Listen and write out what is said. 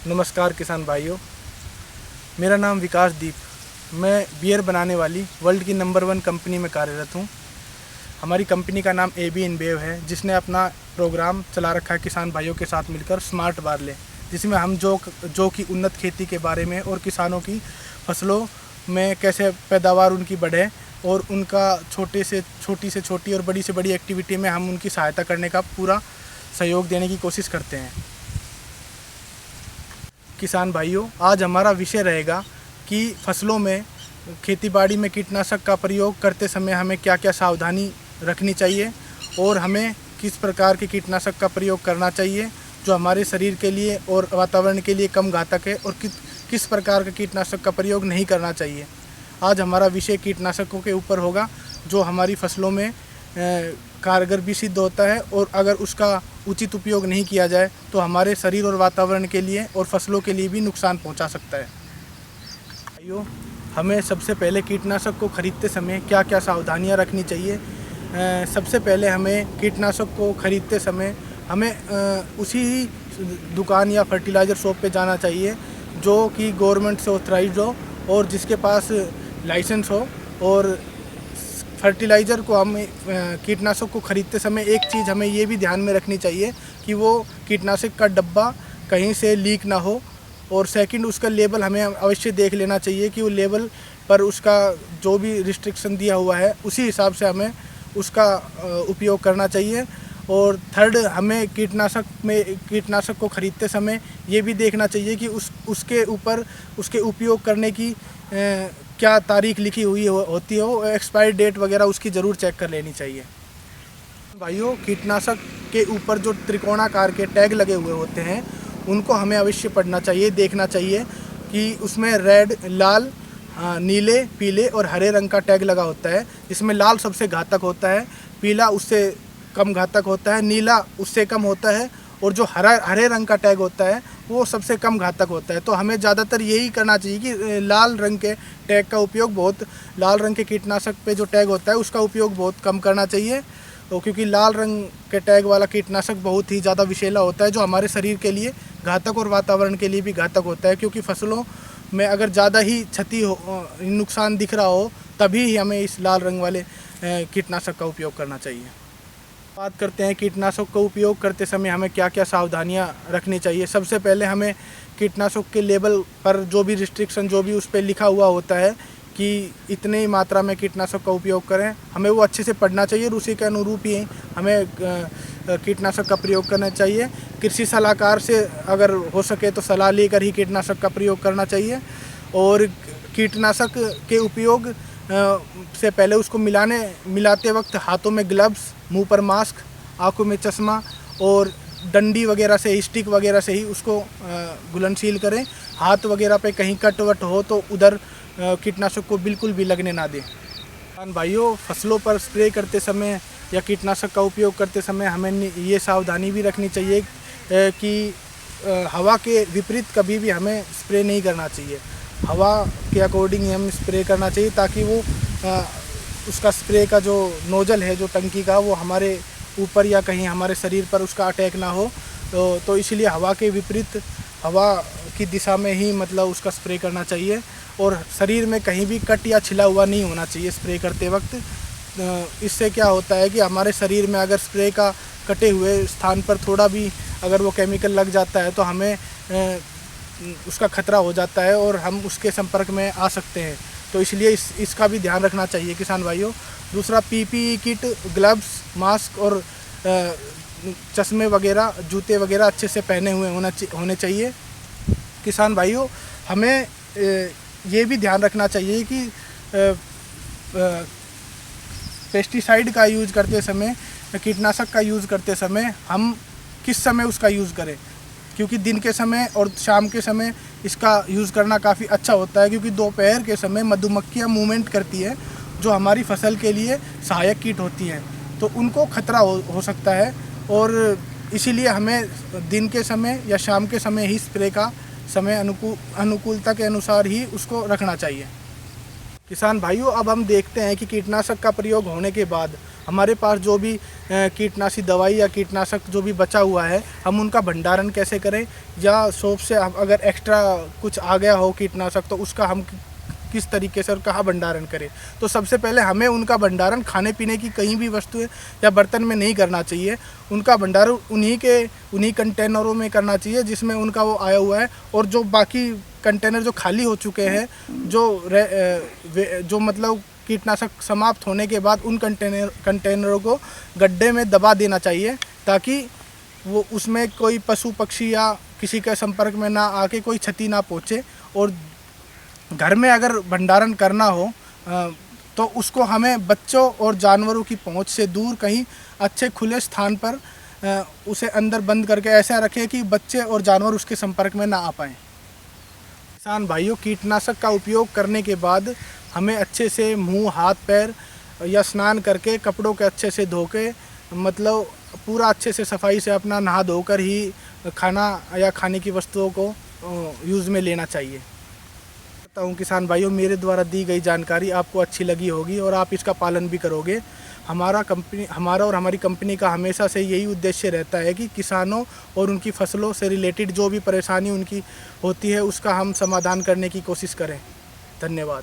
नमस्कार किसान भाइयों, मेरा नाम विकास दीप। मैं बियर बनाने वाली वर्ल्ड की नंबर 1 कंपनी में कार्यरत हूँ। हमारी कंपनी का नाम AB InBev है, जिसने अपना प्रोग्राम चला रखा है किसान भाइयों के साथ मिलकर स्मार्ट बारले, जिसमें हम जो कि उन्नत खेती के बारे में और किसानों की फसलों में कैसे पैदावार उनकी बढ़े और उनका छोटी से छोटी और बड़ी से बड़ी एक्टिविटी में हम उनकी सहायता करने का पूरा सहयोग देने की कोशिश करते हैं। किसान भाइयों, आज हमारा विषय रहेगा कि फसलों में खेतीबाड़ी में कीटनाशक का प्रयोग करते समय हमें क्या क्या सावधानी रखनी चाहिए और हमें किस प्रकार के कीटनाशक का प्रयोग करना चाहिए जो हमारे शरीर के लिए और वातावरण के लिए कम घातक है, और किस प्रकार का कीटनाशक का प्रयोग नहीं करना चाहिए। आज हमारा विषय कीटनाशकों के ऊपर होगा, जो हमारी फसलों में कारगर भी सिद्ध होता है और अगर उसका उचित उपयोग नहीं किया जाए तो हमारे शरीर और वातावरण के लिए और फसलों के लिए भी नुकसान पहुंचा सकता है। भाइयों, हमें सबसे पहले कीटनाशक को खरीदते समय क्या क्या सावधानियां रखनी चाहिए। सबसे पहले हमें कीटनाशक को खरीदते समय हमें उसी ही दुकान या फर्टिलाइज़र शॉप पे जाना चाहिए जो कि गवर्नमेंट से ऑथराइज्ड हो और जिसके पास लाइसेंस हो। और फर्टिलाइज़र को हमें कीटनाशक को ख़रीदते समय एक चीज़ हमें ये भी ध्यान में रखनी चाहिए कि वो कीटनाशक का डब्बा कहीं से लीक ना हो, और सेकंड उसका लेबल हमें अवश्य देख लेना चाहिए कि वो लेबल पर उसका जो भी रिस्ट्रिक्शन दिया हुआ है उसी हिसाब से हमें उसका उपयोग करना चाहिए। और थर्ड, हमें कीटनाशक को ख़रीदते समय ये भी देखना चाहिए कि उसके ऊपर उसके उपयोग करने की क्या तारीख लिखी हुई होती हो, एक्सपायरी डेट वगैरह उसकी ज़रूर चेक कर लेनी चाहिए। भाइयों, कीटनाशक के ऊपर जो त्रिकोणाकार के टैग लगे हुए होते हैं उनको हमें अवश्य पढ़ना चाहिए, देखना चाहिए कि उसमें रेड, लाल, नीले, पीले और हरे रंग का टैग लगा होता है, जिसमें लाल सबसे घातक होता है, पीला उससे कम घातक होता है, नीला उससे कम होता है और जो हरे रंग का टैग होता है वो सबसे कम घातक होता है। तो हमें ज़्यादातर यही करना चाहिए कि लाल रंग के टैग का उपयोग लाल रंग के कीटनाशक पे जो टैग होता है उसका उपयोग बहुत कम करना चाहिए, तो क्योंकि लाल रंग के टैग वाला कीटनाशक बहुत ही ज़्यादा विषैला होता है जो हमारे शरीर के लिए घातक और वातावरण के लिए भी घातक होता है। क्योंकि फसलों में अगर ज़्यादा ही नुकसान दिख रहा हो तभी ही हमें इस लाल रंग वाले कीटनाशक का उपयोग करना चाहिए। बात करते हैं कीटनाशक का उपयोग करते समय हमें क्या क्या सावधानियां रखनी चाहिए। सबसे पहले हमें कीटनाशक के लेबल पर जो भी रिस्ट्रिक्शन जो भी उस पर लिखा हुआ होता है कि इतने ही मात्रा में कीटनाशक का उपयोग करें, हमें वो अच्छे से पढ़ना चाहिए और उसी के अनुरूप ही हमें कीटनाशक का प्रयोग करना चाहिए। कृषि सलाहकार से अगर हो सके तो सलाह लेकर ही कीटनाशक का प्रयोग करना चाहिए। और कीटनाशक के उपयोग से पहले उसको मिलाते वक्त हाथों में ग्लव्स, मुंह पर मास्क, आंखों में चश्मा और डंडी वगैरह से, स्टिक वगैरह से ही उसको घुलनशील करें। हाथ वगैरह पे कहीं कट वट हो तो उधर कीटनाशक को बिल्कुल भी लगने ना दें। किसान भाइयों, फसलों पर स्प्रे करते समय या कीटनाशक का उपयोग करते समय हमें ये सावधानी भी रखनी चाहिए कि हवा के विपरीत कभी भी हमें स्प्रे नहीं करना चाहिए। हवा के अकॉर्डिंग ही हम स्प्रे करना चाहिए ताकि वो उसका स्प्रे का जो नोजल है, जो टंकी का, वो हमारे ऊपर या कहीं हमारे शरीर पर उसका अटैक ना हो। तो इसलिए हवा के विपरीत, हवा की दिशा में ही मतलब उसका स्प्रे करना चाहिए। और शरीर में कहीं भी कट या छिला हुआ नहीं होना चाहिए स्प्रे करते वक्त। इससे क्या होता है कि हमारे शरीर में अगर स्प्रे का कटे हुए स्थान पर थोड़ा भी अगर वो केमिकल लग जाता है तो हमें उसका खतरा हो जाता है और हम उसके संपर्क में आ सकते हैं। तो इसलिए इसका भी ध्यान रखना चाहिए किसान भाइयों। दूसरा, PPE किट, ग्लव्स, मास्क और चश्मे वगैरह, जूते वगैरह अच्छे से पहने हुए होने चाहिए। किसान भाइयों, हमें ये भी ध्यान रखना चाहिए कि पेस्टिसाइड का यूज़ करते समय, कीटनाशक का यूज़ करते समय हम किस समय उसका यूज़ करें, क्योंकि दिन के समय और शाम के समय इसका यूज़ करना काफ़ी अच्छा होता है। क्योंकि दोपहर के समय मधुमक्खियाँ मूवमेंट करती है जो हमारी फसल के लिए सहायक कीट होती हैं, तो उनको खतरा हो सकता है। और इसीलिए हमें दिन के समय या शाम के समय ही स्प्रे का समय अनुकूलता के अनुसार ही उसको रखना चाहिए। किसान भाइयों, अब हम देखते हैं कि कीटनाशक का प्रयोग होने के बाद हमारे पास जो भी कीटनाशी दवाई या कीटनाशक जो भी बचा हुआ है, हम उनका भंडारण कैसे करें, या शॉप से हम अगर एक्स्ट्रा कुछ आ गया हो कीटनाशक तो उसका हम किस तरीके से और कहाँ भंडारण करें। तो सबसे पहले हमें उनका भंडारण खाने पीने की कहीं भी वस्तुएं या बर्तन में नहीं करना चाहिए। उनका भंडारण उन्हीं कंटेनरों में करना चाहिए जिसमें उनका वो आया हुआ है, और जो बाकी कंटेनर जो खाली हो चुके हैं, जो मतलब कीटनाशक समाप्त होने के बाद उन कंटेनरों को गड्ढे में दबा देना चाहिए, ताकि वो उसमें कोई पशु पक्षी या किसी के संपर्क में ना आके कोई क्षति ना पहुँचे। और घर में अगर भंडारण करना हो तो उसको हमें बच्चों और जानवरों की पहुंच से दूर कहीं अच्छे खुले स्थान पर उसे अंदर बंद करके ऐसा रखें कि बच्चे और जानवर उसके संपर्क में ना आ पाएँ। किसान भाइयों, कीटनाशक का उपयोग करने के बाद हमें अच्छे से मुंह, हाथ, पैर या स्नान करके कपड़ों के अच्छे से धो के, मतलब पूरा अच्छे से सफाई से अपना नहा धोकर ही खाना या खाने की वस्तुओं को यूज़ में लेना चाहिए। हूँ किसान भाइयों, मेरे द्वारा दी गई जानकारी आपको अच्छी लगी होगी और आप इसका पालन भी करोगे। हमारा और हमारी कंपनी का हमेशा से यही उद्देश्य रहता है कि किसानों और उनकी फसलों से रिलेटेड जो भी परेशानी उनकी होती है उसका हम समाधान करने की कोशिश करें। धन्यवाद।